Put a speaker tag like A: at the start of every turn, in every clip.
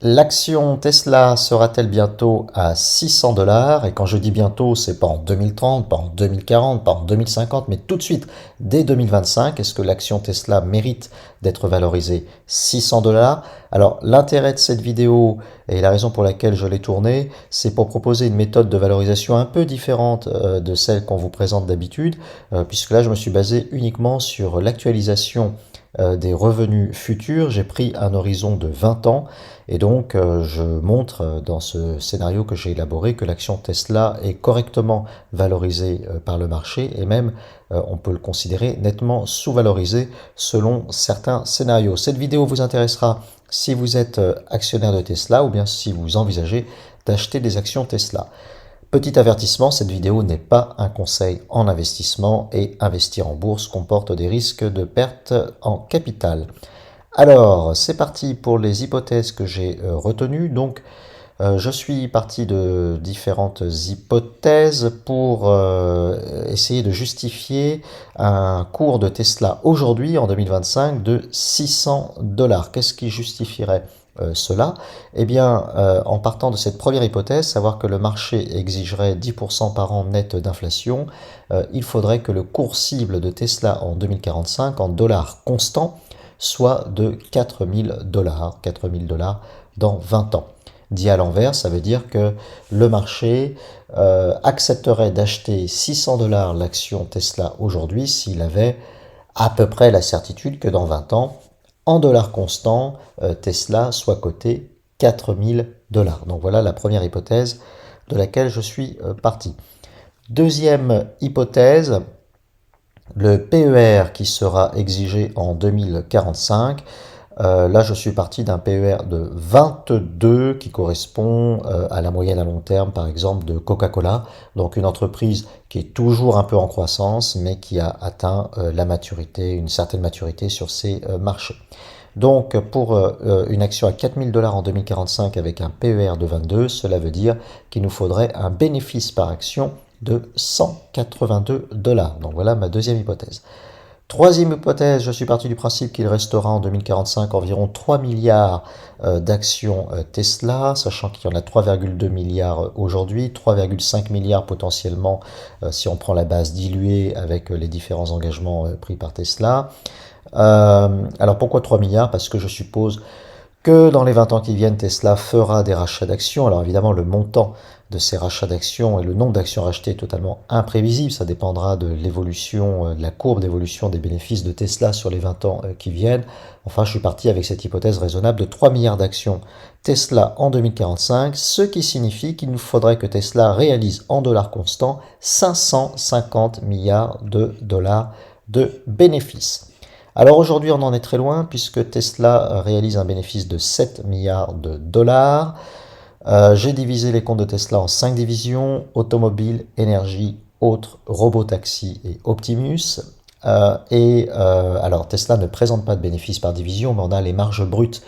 A: L'action Tesla sera-t-elle bientôt à 600 dollars? Et quand je dis bientôt, c'est pas en 2030, pas en 2040, pas en 2050, mais tout de suite, dès 2025. Est-ce que l'action Tesla mérite d'être valorisée 600 dollars? Alors, l'intérêt de cette vidéo et la raison pour laquelle je l'ai tournée, c'est pour proposer une méthode de valorisation un peu différente de celle qu'on vous présente d'habitude, puisque là, je me suis basé uniquement sur l'actualisation des revenus futurs. J'ai pris un horizon de 20 ans. Et donc, je montre dans ce scénario que j'ai élaboré que l'action Tesla est correctement valorisée par le marché et même, on peut le considérer nettement sous-valorisé selon certains scénarios. Cette vidéo vous intéressera si vous êtes actionnaire de Tesla ou bien si vous envisagez d'acheter des actions Tesla. Petit avertissement, cette vidéo n'est pas un conseil en investissement et investir en bourse comporte des risques de perte en capital. Alors, c'est parti pour les hypothèses que j'ai retenues. Donc, je suis parti de différentes hypothèses pour essayer de justifier un cours de Tesla aujourd'hui, en 2025, de 600 dollars. Qu'est-ce qui justifierait cela? Eh bien, en partant de cette première hypothèse, savoir que le marché exigerait 10% par an net d'inflation, il faudrait que le cours cible de Tesla en 2045, en dollars constants, soit de 4000 dollars, 4000 dollars dans 20 ans. Dit à l'envers, ça veut dire que le marché accepterait d'acheter 600 dollars l'action Tesla aujourd'hui s'il avait à peu près la certitude que dans 20 ans, en dollars constants, Tesla soit coté 4000 dollars. Donc voilà la première hypothèse de laquelle je suis parti. Deuxième hypothèse, le PER qui sera exigé en 2045. Là, je suis parti d'un PER de 22 qui correspond à la moyenne à long terme, par exemple, de Coca-Cola. Donc une entreprise qui est toujours un peu en croissance, mais qui a atteint la maturité, une certaine maturité sur ses marchés. Donc pour une action à 4000 dollars en 2045 avec un PER de 22, cela veut dire qu'il nous faudrait un bénéfice par action de 182 dollars. Donc voilà ma deuxième hypothèse. Troisième hypothèse, je suis parti du principe qu'il restera en 2045 environ 3 milliards d'actions Tesla, sachant qu'il y en a 3,2 milliards aujourd'hui, 3,5 milliards potentiellement si on prend la base diluée avec les différents engagements pris par Tesla. Alors pourquoi 3 milliards? Parce que je suppose que dans les 20 ans qui viennent, Tesla fera des rachats d'actions. Alors évidemment, le montant de ces rachats d'actions et le nombre d'actions rachetées est totalement imprévisible. Ça dépendra de l'évolution, de la courbe d'évolution des bénéfices de Tesla sur les 20 ans qui viennent. Enfin, je suis parti avec cette hypothèse raisonnable de 3 milliards d'actions Tesla en 2045, ce qui signifie qu'il nous faudrait que Tesla réalise en dollars constants 550 milliards de dollars de bénéfices. Alors aujourd'hui, on en est très loin puisque Tesla réalise un bénéfice de 7 milliards de dollars. J'ai divisé les comptes de Tesla en 5 divisions, automobile, énergie, autres, robotaxi et Optimus. Alors Tesla ne présente pas de bénéfices par division, mais on a les marges brutes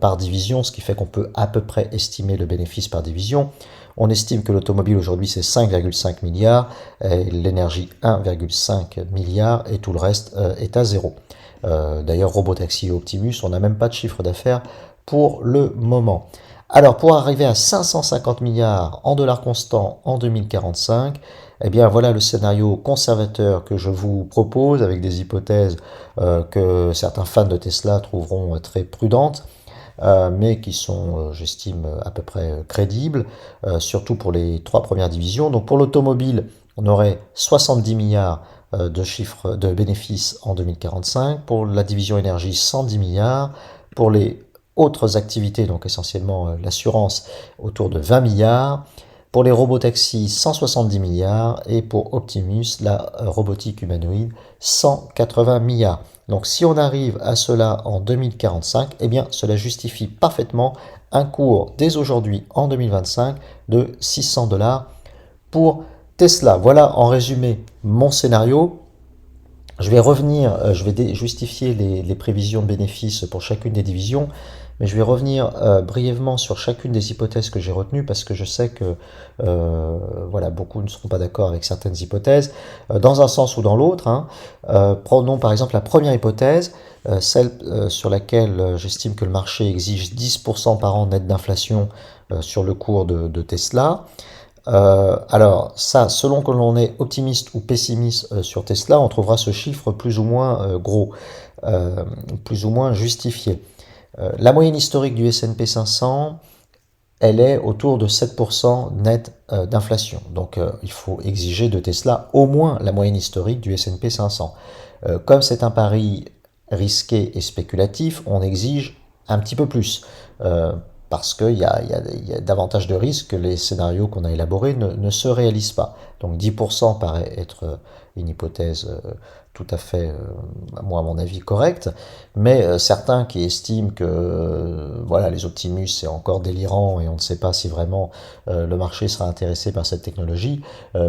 A: par division, ce qui fait qu'on peut à peu près estimer le bénéfice par division. On estime que l'automobile aujourd'hui c'est 5,5 milliards, l'énergie 1,5 milliard et tout le reste est à zéro. D'ailleurs, Robotaxi et Optimus, on n'a même pas de chiffre d'affaires pour le moment. Alors, pour arriver à 550 milliards en dollars constants en 2045, eh bien, voilà le scénario conservateur que je vous propose avec des hypothèses que certains fans de Tesla trouveront très prudentes. Mais qui sont, j'estime, à peu près crédibles, surtout pour les 3 premières divisions. Donc pour l'automobile, on aurait 70 milliards de chiffres de bénéfices en 2045, pour la division énergie 110 milliards, pour les autres activités, donc essentiellement l'assurance, autour de 20 milliards, pour les robotaxis 170 milliards et pour Optimus, la robotique humanoïde, 180 milliards. Donc si on arrive à cela en 2045, eh bien cela justifie parfaitement un cours dès aujourd'hui en 2025 de 600 dollars pour Tesla. Voilà en résumé mon scénario. Je vais revenir, je vais justifier les prévisions de bénéfices pour chacune des divisions, mais je vais revenir brièvement sur chacune des hypothèses que j'ai retenues parce que je sais que voilà, beaucoup ne seront pas d'accord avec certaines hypothèses, dans un sens ou dans l'autre, hein. Prenons par exemple la première hypothèse, celle sur laquelle j'estime que le marché exige 10% par an net d'inflation sur le cours de Tesla. Alors ça, selon que l'on est optimiste ou pessimiste sur Tesla, on trouvera ce chiffre plus ou moins gros, plus ou moins justifié. La moyenne historique du S&P 500, elle est autour de 7% net d'inflation. Donc il faut exiger de Tesla au moins la moyenne historique du S&P 500. Comme c'est un pari risqué et spéculatif, on exige un petit peu plus. Parce qu'il y a davantage de risques que les scénarios qu'on a élaborés ne se réalisent pas. Donc 10% paraît être une hypothèse tout à fait, moi à mon avis, correcte, mais certains qui estiment que voilà, les optimistes c'est encore délirant et on ne sait pas si vraiment le marché sera intéressé par cette technologie,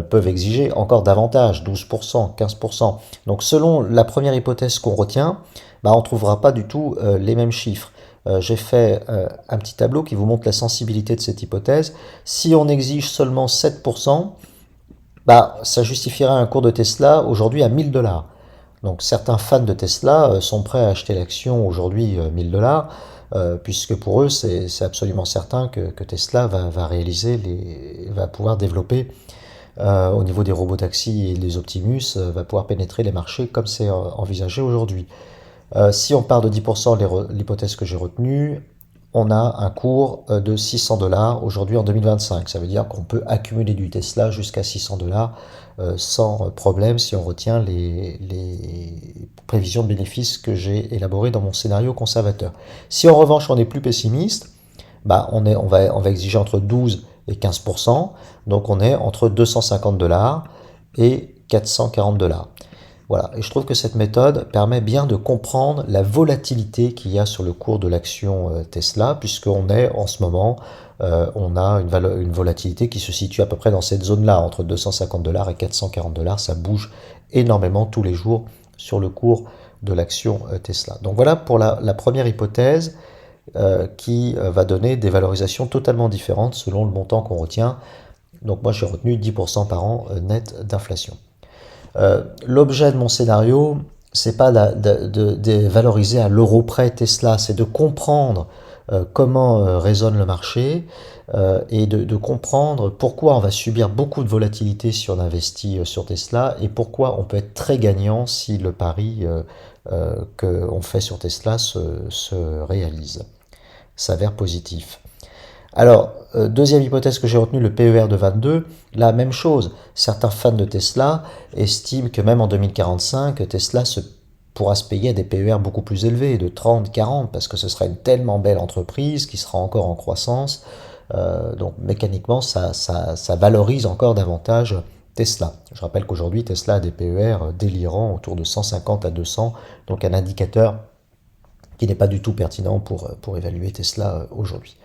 A: peuvent exiger encore davantage, 12%, 15%. Donc selon la première hypothèse qu'on retient, bah, on ne trouvera pas du tout les mêmes chiffres. J'ai fait un petit tableau qui vous montre la sensibilité de cette hypothèse. Si on exige seulement 7%, bah, ça justifierait un cours de Tesla aujourd'hui à 1000 dollars. Donc certains fans de Tesla sont prêts à acheter l'action aujourd'hui 1000 dollars, puisque pour eux c'est absolument certain que Tesla va réaliser, va pouvoir développer au niveau des robotaxis et des Optimus, va pouvoir pénétrer les marchés comme c'est envisagé aujourd'hui. Si on part de 10%, l'hypothèse que j'ai retenue, on a un cours de 600 dollars aujourd'hui en 2025. Ça veut dire qu'on peut accumuler du Tesla jusqu'à 600 dollars sans problème si on retient les prévisions de bénéfices que j'ai élaborées dans mon scénario conservateur. Si en revanche on est plus pessimiste, bah on va exiger entre 12 et 15%, donc on est entre 250 dollars et 440 dollars. Voilà, et je trouve que cette méthode permet bien de comprendre la volatilité qu'il y a sur le cours de l'action Tesla, puisqu'on est en ce moment, on a une volatilité qui se situe à peu près dans cette zone-là, entre 250 dollars et 440 dollars. Ça bouge énormément tous les jours sur le cours de l'action Tesla. Donc voilà pour la première hypothèse qui va donner des valorisations totalement différentes selon le montant qu'on retient. Donc moi j'ai retenu 10% par an net d'inflation. L'objet de mon scénario, c'est pas de valoriser à l'euro près Tesla, c'est de comprendre comment résonne le marché et de comprendre pourquoi on va subir beaucoup de volatilité si on investit sur Tesla et pourquoi on peut être très gagnant si le pari qu'on fait sur Tesla se réalise, s'avère positif. Alors, deuxième hypothèse que j'ai retenue, le PER de 22, la même chose. Certains fans de Tesla estiment que même en 2045, Tesla pourra se payer à des PER beaucoup plus élevés, de 30, 40, parce que ce sera une tellement belle entreprise qui sera encore en croissance. Donc mécaniquement, ça valorise encore davantage Tesla. Je rappelle qu'aujourd'hui, Tesla a des PER délirants autour de 150 à 200, donc un indicateur qui n'est pas du tout pertinent pour évaluer Tesla aujourd'hui.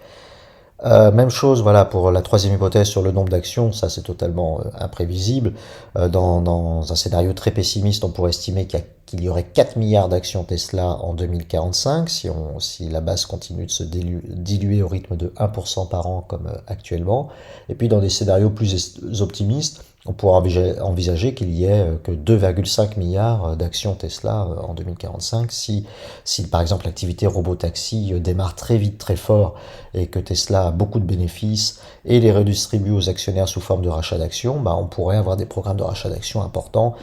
A: Même chose, voilà, pour la troisième hypothèse sur le nombre d'actions, ça c'est totalement imprévisible. Dans un scénario très pessimiste, on pourrait estimer qu'il y aurait 4 milliards d'actions Tesla en 2045 si la base continue de se diluer au rythme de 1% par an comme actuellement. Et puis dans des scénarios plus optimistes, on pourrait envisager qu'il y ait que 2,5 milliards d'actions Tesla en 2045 si par exemple l'activité robotaxi démarre très vite, très fort et que Tesla a beaucoup de bénéfices et les redistribue aux actionnaires sous forme de rachat d'actions, bah, on pourrait avoir des programmes de rachat d'actions importants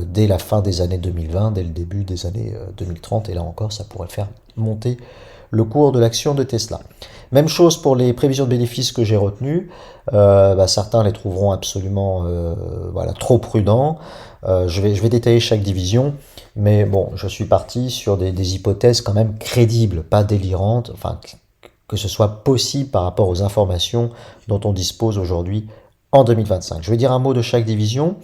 A: dès la fin des années 2020, dès le début des années 2030 et là encore ça pourrait faire monter le cours de l'action de Tesla. Même chose pour les prévisions de bénéfices que j'ai retenues. Certains les trouveront absolument voilà, trop prudents. Je vais détailler chaque division, mais bon, je suis parti sur des hypothèses quand même crédibles, pas délirantes, enfin que ce soit possible par rapport aux informations dont on dispose aujourd'hui en 2025. Je vais dire un mot de chaque division.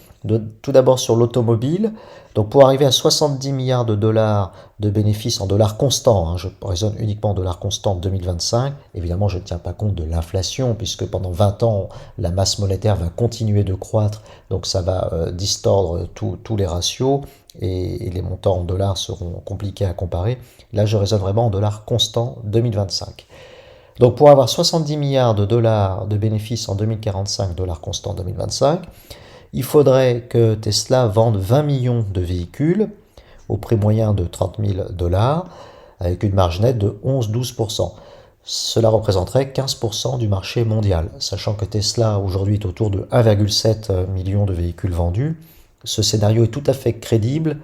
A: Tout d'abord sur l'automobile. Donc pour arriver à 70 milliards de dollars de bénéfices en dollars constants, je raisonne uniquement en dollars constants en 2025, évidemment je ne tiens pas compte de l'inflation puisque pendant 20 ans la masse monétaire va continuer de croître, donc ça va distordre tous les ratios et les montants en dollars seront compliqués à comparer. Là je raisonne vraiment en dollars constants 2025. Donc pour avoir 70 milliards de dollars de bénéfices en 2045, dollars constants 2025, il faudrait que Tesla vende 20 millions de véhicules au prix moyen de 30 000 dollars avec une marge nette de 11-12%. Cela représenterait 15% du marché mondial, sachant que Tesla aujourd'hui est autour de 1,7 million de véhicules vendus. Ce scénario est tout à fait crédible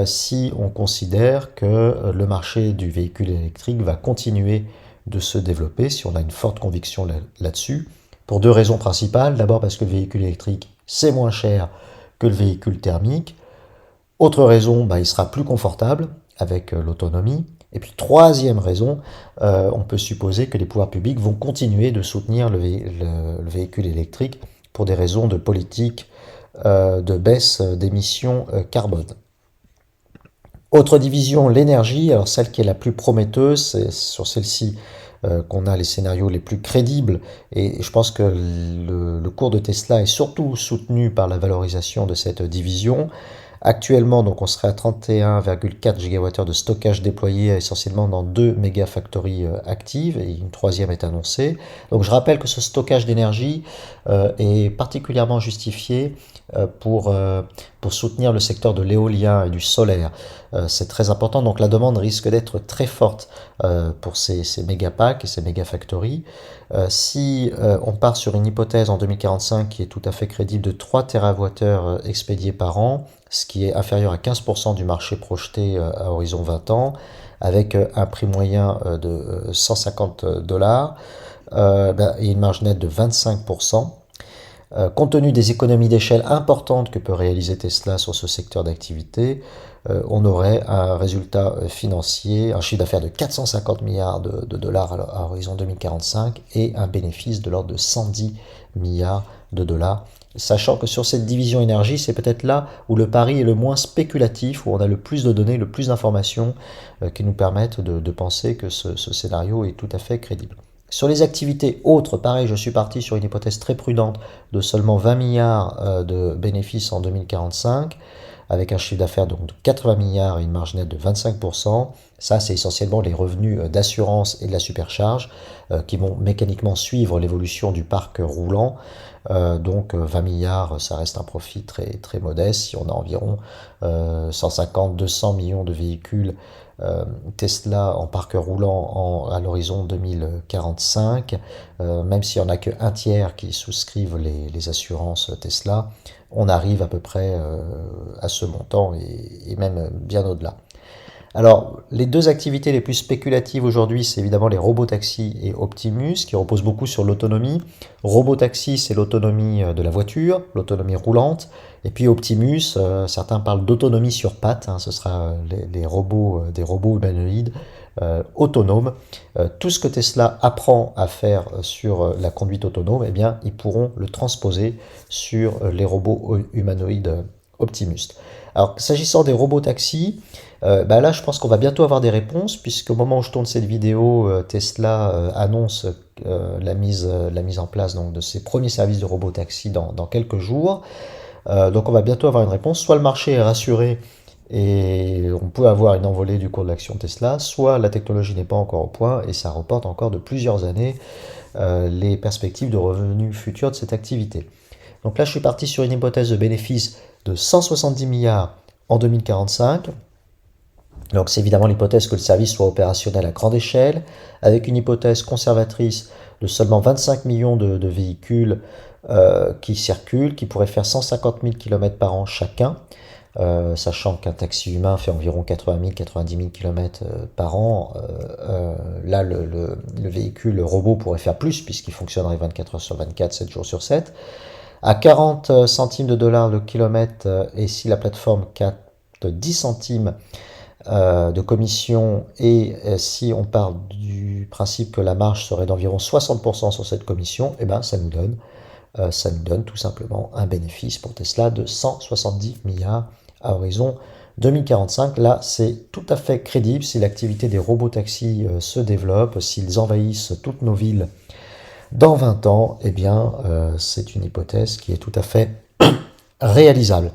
A: si on considère que le marché du véhicule électrique va continuer de se développer, si on a une forte conviction là-dessus, pour deux raisons principales. D'abord parce que le véhicule électrique, c'est moins cher que le véhicule thermique. Autre raison, il sera plus confortable avec l'autonomie. Et puis troisième raison, on peut supposer que les pouvoirs publics vont continuer de soutenir le véhicule électrique pour des raisons de politique de baisse d'émissions carbone. Autre division, l'énergie. Alors celle qui est la plus prometteuse, c'est sur celle-ci qu'on a les scénarios les plus crédibles. Et je pense que le cours de Tesla est surtout soutenu par la valorisation de cette division. Actuellement, donc, on serait à 31,4 GWh de stockage déployé essentiellement dans 2 mégafactories actives et une troisième est annoncée. Donc je rappelle que ce stockage d'énergie est particulièrement justifié pour soutenir le secteur de l'éolien et du solaire. C'est très important, donc la demande risque d'être très forte pour ces mégapacks et ces mégafactories. Si on part sur une hypothèse en 2045 qui est tout à fait crédible de 3 TWh expédiés par an, ce qui est inférieur à 15% du marché projeté à horizon 20 ans, avec un prix moyen de 150 dollars et une marge nette de 25%. Compte tenu des économies d'échelle importantes que peut réaliser Tesla sur ce secteur d'activité, on aurait un résultat financier, un chiffre d'affaires de 450 milliards de dollars à horizon 2045 et un bénéfice de l'ordre de 110 milliards de dollars. Sachant que sur cette division énergie, c'est peut-être là où le pari est le moins spéculatif, où on a le plus de données, le plus d'informations qui nous permettent de penser que ce scénario est tout à fait crédible. Sur les activités autres, pareil, je suis parti sur une hypothèse très prudente de seulement 20 milliards de bénéfices en 2045, avec un chiffre d'affaires donc de 80 milliards et une marge nette de 25%. Ça, c'est essentiellement les revenus d'assurance et de la supercharge qui vont mécaniquement suivre l'évolution du parc roulant. Donc 20 milliards, ça reste un profit très, très modeste. Si on a environ 150-200 millions de véhicules Tesla en parc roulant à l'horizon 2045, même s'il n'y en a qu'un tiers qui souscrivent les assurances Tesla, on arrive à peu près à ce montant et même bien au-delà. Alors, les deux activités les plus spéculatives aujourd'hui, c'est évidemment les robotaxis et Optimus, qui reposent beaucoup sur l'autonomie. Robotaxi, c'est l'autonomie de la voiture, l'autonomie roulante. Et puis Optimus, certains parlent d'autonomie sur pattes, ce sera des robots humanoïdes autonomes. Tout ce que Tesla apprend à faire sur la conduite autonome, eh bien, ils pourront le transposer sur les robots humanoïdes Optimus. Alors, s'agissant des robotaxis, là, je pense qu'on va bientôt avoir des réponses, puisqu'au moment où je tourne cette vidéo, Tesla annonce la mise en place donc, de ses premiers services de robotaxi dans quelques jours. Donc on va bientôt avoir une réponse. Soit le marché est rassuré et on peut avoir une envolée du cours de l'action Tesla, soit la technologie n'est pas encore au point et ça reporte encore de plusieurs années les perspectives de revenus futurs de cette activité. Donc là, je suis parti sur une hypothèse de bénéfice de 170 milliards en 2045. Donc c'est évidemment l'hypothèse que le service soit opérationnel à grande échelle, avec une hypothèse conservatrice de seulement 25 millions de véhicules qui circulent, qui pourraient faire 150 000 km par an chacun, sachant qu'un taxi humain fait environ 80 000, 90 000 km par an. Là, le véhicule robot pourrait faire plus, puisqu'il fonctionnerait 24 heures sur 24, 7 jours sur 7. À 40 centimes de dollars le kilomètre, et si la plateforme capte 10 centimes de commission, et si on part du principe que la marge serait d'environ 60% sur cette commission, eh ben, ça nous donne ça nous donne tout simplement un bénéfice pour Tesla de 170 milliards à horizon 2045. Là, c'est tout à fait crédible si l'activité des robotaxis se développe, s'ils envahissent toutes nos villes dans 20 ans, eh bien, c'est une hypothèse qui est tout à fait réalisable.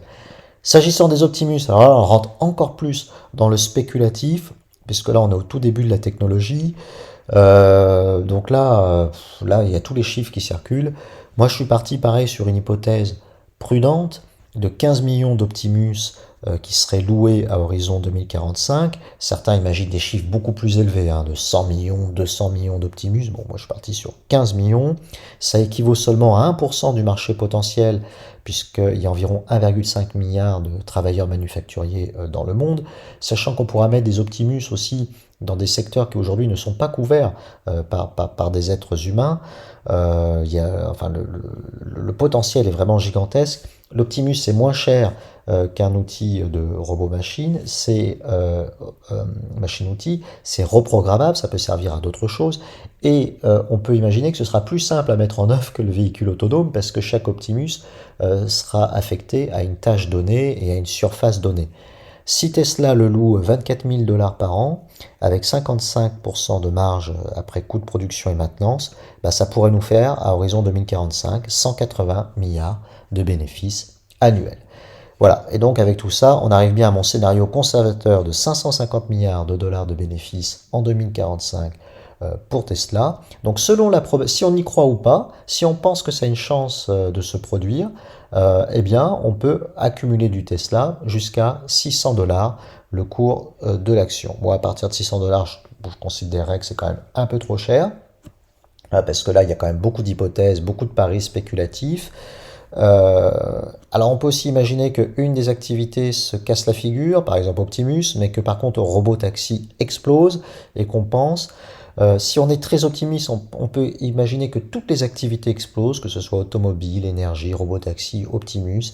A: S'agissant des Optimus, alors là, on rentre encore plus dans le spéculatif, puisque là, on est au tout début de la technologie. Donc là, il y a tous les chiffres qui circulent. Moi, je suis parti pareil sur une hypothèse prudente de 15 millions d'Optimus qui seraient loués à horizon 2045. Certains imaginent des chiffres beaucoup plus élevés, hein, de 100 millions, 200 millions d'Optimus. Bon, moi, je suis parti sur 15 millions. Ça équivaut seulement à 1% du marché potentiel, puisqu'il y a environ 1,5 milliard de travailleurs manufacturiers dans le monde, sachant qu'on pourra mettre des Optimus aussi dans des secteurs qui aujourd'hui ne sont pas couverts par des êtres humains. Enfin, le potentiel est vraiment gigantesque. L'Optimus c'est moins cher qu'un outil de robot-machine, c'est machine-outil, c'est reprogrammable, ça peut servir à d'autres choses, et on peut imaginer que ce sera plus simple à mettre en œuvre que le véhicule autonome, parce que chaque Optimus sera affecté à une tâche donnée et à une surface donnée. Si Tesla le loue 24 000 $ par an, avec 55% de marge après coût de production et maintenance, bah ça pourrait nous faire, à horizon 2045, 180 milliards de bénéfices annuels. Voilà, et donc avec tout ça, on arrive bien à mon scénario conservateur de 550 milliards de dollars de bénéfices en 2045 pour Tesla. Donc selon si on y croit ou pas, si on pense que ça a une chance de se produire, eh bien on peut accumuler du Tesla jusqu'à 600 $, le cours de l'action. Bon, à partir de 600 $, je considérerais que c'est quand même un peu trop cher, parce que là il y a quand même beaucoup d'hypothèses, beaucoup de paris spéculatifs. Alors on peut aussi imaginer qu'une des activités se casse la figure, par exemple Optimus, mais que par contre Robotaxi explose et qu'on pense. Si on est très optimiste, on peut imaginer que toutes les activités explosent, que ce soit automobile, énergie, robotaxi, Optimus,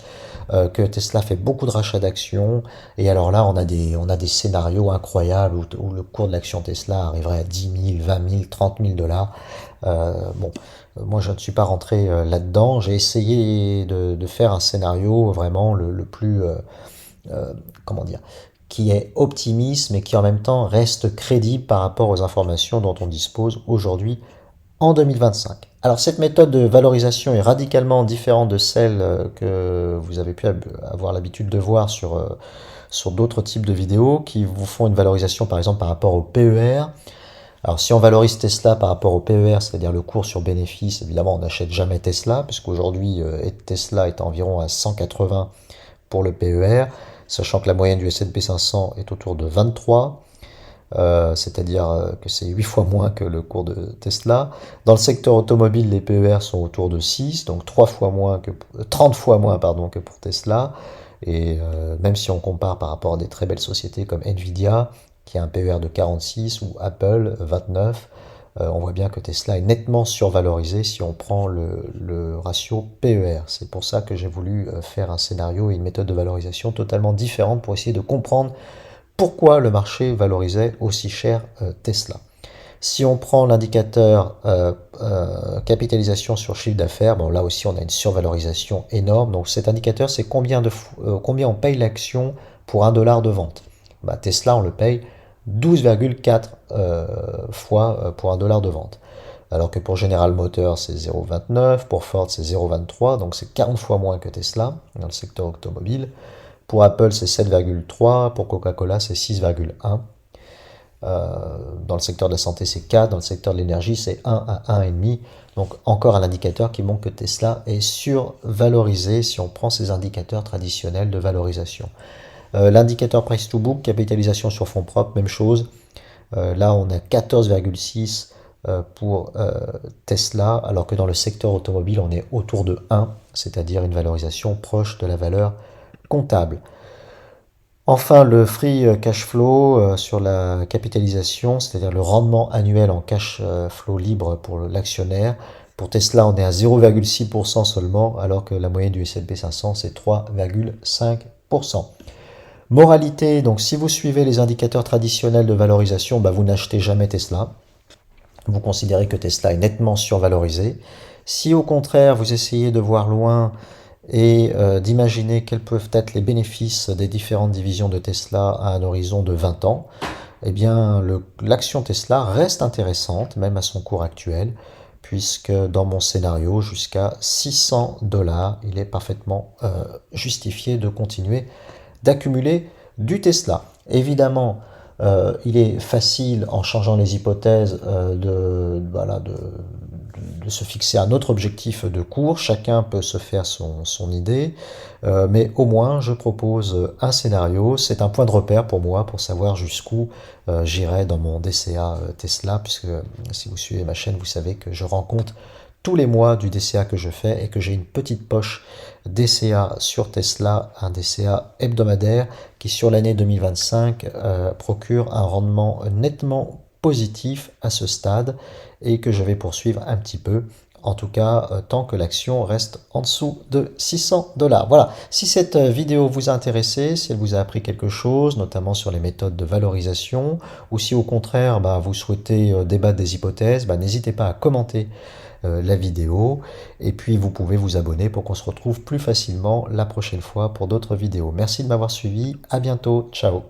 A: que Tesla fait beaucoup de rachats d'actions, et alors là on a des scénarios incroyables où le cours de l'action Tesla arriverait à 10 000, 20 000, 30 000 $. Bon, moi je ne suis pas rentré là-dedans, j'ai essayé de faire un scénario vraiment le plus, comment dire, qui est optimiste mais qui en même temps reste crédible par rapport aux informations dont on dispose aujourd'hui en 2025. Alors cette méthode de valorisation est radicalement différente de celle que vous avez pu avoir l'habitude de voir sur d'autres types de vidéos qui vous font une valorisation par exemple par rapport au PER. Alors si on valorise Tesla par rapport au PER, c'est-à-dire le cours sur bénéfice, évidemment on n'achète jamais Tesla, puisqu'aujourd'hui Tesla est environ à 180 pour le PER, sachant que la moyenne du S&P 500 est autour de 23, c'est-à-dire que c'est 8 fois moins que le cours de Tesla. Dans le secteur automobile, les PER sont autour de 6, donc 30 fois moins pardon, que pour Tesla. Et même si on compare par rapport à des très belles sociétés comme Nvidia, qui a un PER de 46, ou Apple 29, on voit bien que Tesla est nettement survalorisé si on prend le ratio PER. C'est pour ça que j'ai voulu faire un scénario et une méthode de valorisation totalement différente pour essayer de comprendre pourquoi le marché valorisait aussi cher Tesla. Si on prend l'indicateur capitalisation sur chiffre d'affaires, bon, là aussi on a une survalorisation énorme. Donc cet indicateur, c'est combien on paye l'action pour $1 de vente. Bah, Tesla, on le paye 12,4 fois pour $1 de vente. Alors que pour General Motors, c'est 0,29, pour Ford, c'est 0,23, donc c'est 40 fois moins que Tesla dans le secteur automobile. Pour Apple, c'est 7,3, pour Coca-Cola, c'est 6,1. Dans le secteur de la santé, c'est 4, dans le secteur de l'énergie, c'est 1 à 1,5. Donc encore un indicateur qui montre que Tesla est survalorisé si on prend ces indicateurs traditionnels de valorisation. L'indicateur price to book, capitalisation sur fonds propres, même chose. Là, on a 14,6 pour Tesla, alors que dans le secteur automobile, on est autour de 1, c'est-à-dire une valorisation proche de la valeur comptable. Enfin, le free cash flow sur la capitalisation, c'est-à-dire le rendement annuel en cash flow libre pour l'actionnaire. Pour Tesla, on est à 0,6% seulement, alors que la moyenne du S&P 500, c'est 3,5%. Moralité, donc si vous suivez les indicateurs traditionnels de valorisation, bah, vous n'achetez jamais Tesla. Vous considérez que Tesla est nettement survalorisé. Si au contraire vous essayez de voir loin et d'imaginer quels peuvent être les bénéfices des différentes divisions de Tesla à un horizon de 20 ans, eh bien l'action Tesla reste intéressante, même à son cours actuel, puisque dans mon scénario, jusqu'à 600 dollars, il est parfaitement justifié de continuer d'accumuler du Tesla. Évidemment, il est facile, en changeant les hypothèses, de se fixer un autre objectif de cours. Chacun peut se faire son idée, mais au moins je propose un scénario. C'est un point de repère pour moi pour savoir jusqu'où j'irai dans mon DCA Tesla, puisque si vous suivez ma chaîne, vous savez que je rends compte tous les mois du DCA que je fais et que j'ai une petite poche DCA sur Tesla, un DCA hebdomadaire qui sur l'année 2025 procure un rendement nettement positif à ce stade et que je vais poursuivre un petit peu, en tout cas tant que l'action reste en dessous de 600 dollars. Voilà, si cette vidéo vous a intéressé, si elle vous a appris quelque chose, notamment sur les méthodes de valorisation, ou si au contraire vous souhaitez débattre des hypothèses, n'hésitez pas à commenter la vidéo, et puis vous pouvez vous abonner pour qu'on se retrouve plus facilement la prochaine fois pour d'autres vidéos. Merci de m'avoir suivi, à bientôt, ciao.